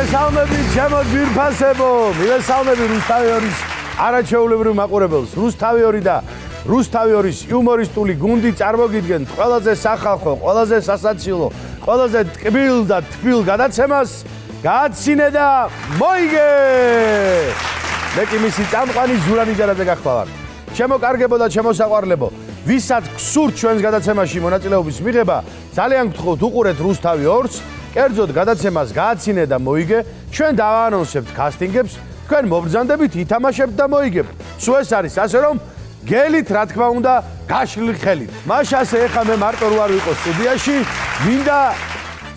მოგესალმებით ჩემო ძვირფასებო, მივესალმები რუსთავი ორის არაჩვეულებრივ მაყურებელს. რუსთავი ორი და რუსთავი ორის იუმორისტული გუნდი წარმოგიდგენთ ყველაზე სახალხო, ყველაზე სასაცილო, ყველაზე ტკბილ და თბილ გადაცემას გააცინე და მოიგე! მე კი მისი წამყვანი ზურანი ჯარაძე გახლავართ. ჩემო კარგებო და ჩემო საყვარლებო, ვისაც გსურთ ჩვენს გადაცემაში მონაწილეობის მიღება, ძალიან გთხოვთ უყურეთ რუსთავი ორს. კერძოდ გადაცემას გააცინე და მოიგე, ჩვენ დავაანონსებთ კასტინგებს, თქვენ მობრძანდებით, ითამაშებთ და მოიგებთ. სულ ეს არის ასე რომ გელით რა თქმა უნდა გაშლილ ხელით. მაშ ასე ეხა მე მარტო რო არ ვიყო სტუდიაში, მინდა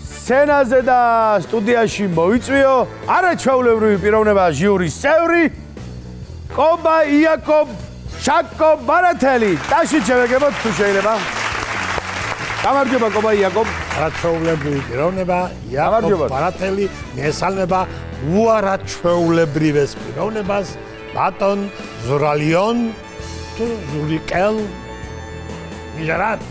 სცენაზე და სტუდიაში მოიწვიო არაჩვეულებრივი პიროვნება ჟიურის წევრი კობა იაკობ შაკო ბარათელი. ტაში შევეგებოთ თუ შეიძლება. გამარჯობა კობა იაკობ. არაჩვეულებრივი პიროვნება იაკობ ბარათელი მიესალმება უარაჩვეულებრივეს პიროვნებას ბატონ ზურალიონ თუ ზურიკელ მიჟარაც.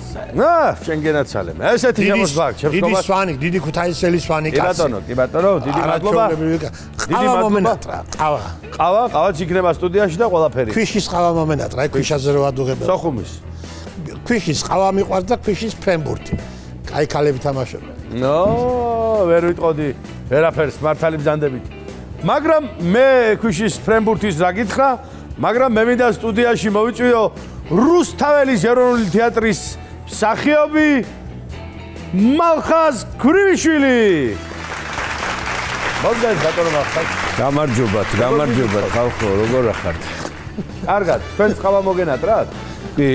შენ გენაცალებ. ესეთი შემოსვლა ჩემს დიდი სვანი, დიდი ქუთაისელი სვანი კაცი. კი ბატონო, დიდი მადლობა. დიდი მომენატრა. ყავაც იქნება სტუდიაში და ყველაფერი. ქვიშის ყავა მომენატრა, ქვიშაზე რო ადუღებენ. სოხუმის. ქვიშის ყავა მიყვარს და ქვიშის ფრენბურთი. კაი ქალები თამაშობენ. ვერ ვიტყოდი ვერაფერს მართალი ბრძანდებით. მაგრამ მე ქვიშის ფრენბურთის რა გითხრა, მაგრამ მე მინდა სტუდიაში მოვიწვიო რუსთაველის ეროვნული თეატრის მსახიობი მალხაზ ქურივიშვილი. მოგდეთ ბატონო მალხაზ. გამარჯობათ, ხალხო, როგორ ახართ? კარგად, თქვენს ყავა მოგენატრათ? კი.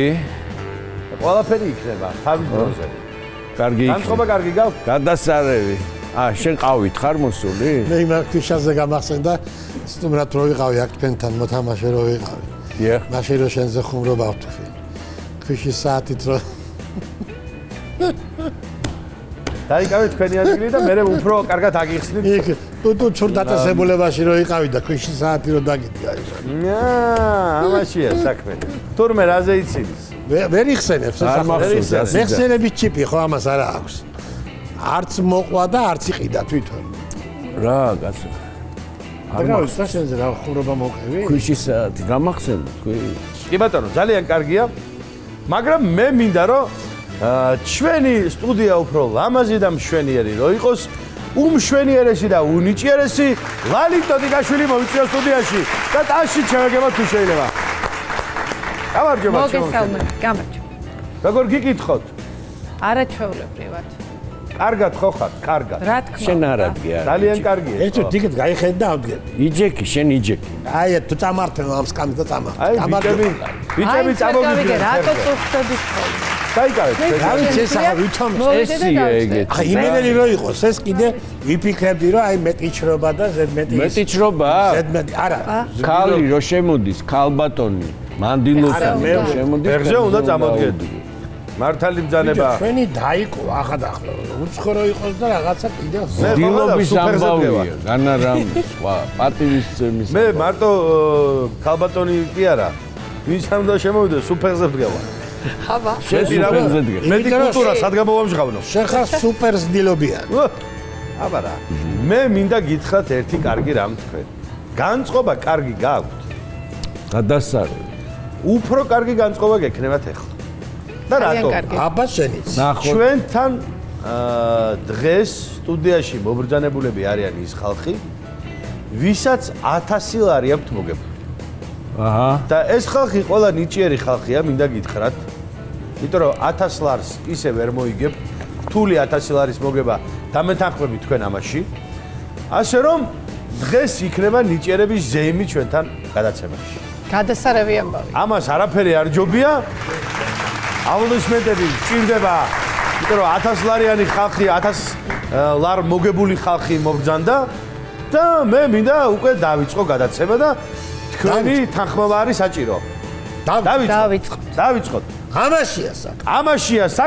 ყველაფერი იქნება თავის დროზე. კარგი იქნება. განწყობა კარგი გაქვს? გადასარევი. შენ ყავით ხარ მოსული? მე იმ ქვიშაზე გამახსენდა სტუმრად რო ვიყავი აქ თქვენთან მოთამაშე რო ვიყავი. დიახ. მაშინ რო შენზე ხუმრობა ვთქვი. ქვიშის საათით რო დაიკავე თქვენი ადგილი და მე უფრო კარგად აგიხსნით. იქ თუ ჩურდატესებულებაში რო იყავი და ქვიშის საათი რო დაგიდგა. ამაშია საქმე. თურმე რაზე იცინს? ვერ იხსენებს ეს ახლა. მეხსენების ჩიპი ხო ამას არა აქვს. არც მოყვა და არც იყიდა თვითონ. რა კაცო. არა, შენზე რა ხუმრობა მოყევი? ქვიშის საათი გამახსენდა თქვი? კი ბატონო, ძალიან კარგია. მაგრამ მე მინდა რომ ჩვენი სტუდია უფრო ლამაზი და მშვენიერი რო იყოს, უმშვენიერესი და უნიჭიერესი ლალით ტოდიკაშვილი მოვიწვიო სტუდიაში და ტაში შევეგებოთ თუ შეიძლება. გამარჯობა. მოგესალმებით, გამარჯობა. როგორ გიკითხოთ? არაჩვეულებრივად. კარგად ხო ხართ? კარგად. რა თქმა უნდა. შენ არ ადგია. ძალიან კარგია. ერთო ტიკეტ გაიხედ და ავდგები. იჯეკი, შენ იჯეკი. აი თუ წამართენ ამ სკამს და წამართ. აი ბიჭები წამოგიდგენ. რატო წუხდებით ხოლმე? დაიკავეთ. არის ეს ახლა ვითომ წესია ეგეთი. ახლა იმენელი რო იყოს ეს კიდე ვიფიქრებდი რომ აი მეტიჩრობა და ზედმეტი მეტიჩრობა? ზედმეტი არა. ქალი რო შემოდის, ქალბატონი, მანდილოსანი რო შემოდის. ბერზე უნდა წამოდგეთ. მართალი ბრძანება. ჩვენი დაიკო ახლა უცხო რო იყოს და რაღაცა კიდე დილობის ამბავია, განა რამ სხვა პატივისცემის. მე მარტო ქალბატონი კი არა. ვინც არ უნდა შემოვიდეს სუფერზე ვდგება. ხაბა. სუფერზე დგება. მეტი კულტურა სადგა მოვამჟღავნო. შენ ხარ სუპერს დილობიან. აბა რა. მე მინდა გითხრათ ერთი კარგი რამ თქვენ. განწყობა კარგი გაქვთ. გადასარევი. უფრო კარგი განწყობა გექნებათ ახლა. და რატო? აბა შენიც. ჩვენთან დღეს სტუდიაში მობრძანებულები არიან ის ხალხი, ვისაც 1000 ლარი აქვთ მოგება. აჰა. და ეს ხალხი ყველა ნიჭიერი ხალხია, მინდა გითხრათ. იმიტომ რომ 1000 ლარს ისე ვერ მოიგებ, რთული 1000 ლარის მოგება დამეთანხმები თქვენ ამაში. ასე რომ დღეს იქნება ნიჭიერების ზეიმი ჩვენთან გადაცემაში. გადასარევი ამბავი. ამას არაფერი არ ჯობია. აპლოდისმენტები ჭირდება, იმიტომ რომ 1000 ლარიანი ხალხი, 1000 ლარ მოგებული ხალხი მობრძანდა და მე მინდა უკვე დავიწყო გადაცემა და თქვენი თანხმობა არის საჭირო. დავიწყოთ. ამაშია საქმე. ამაშია საქმე.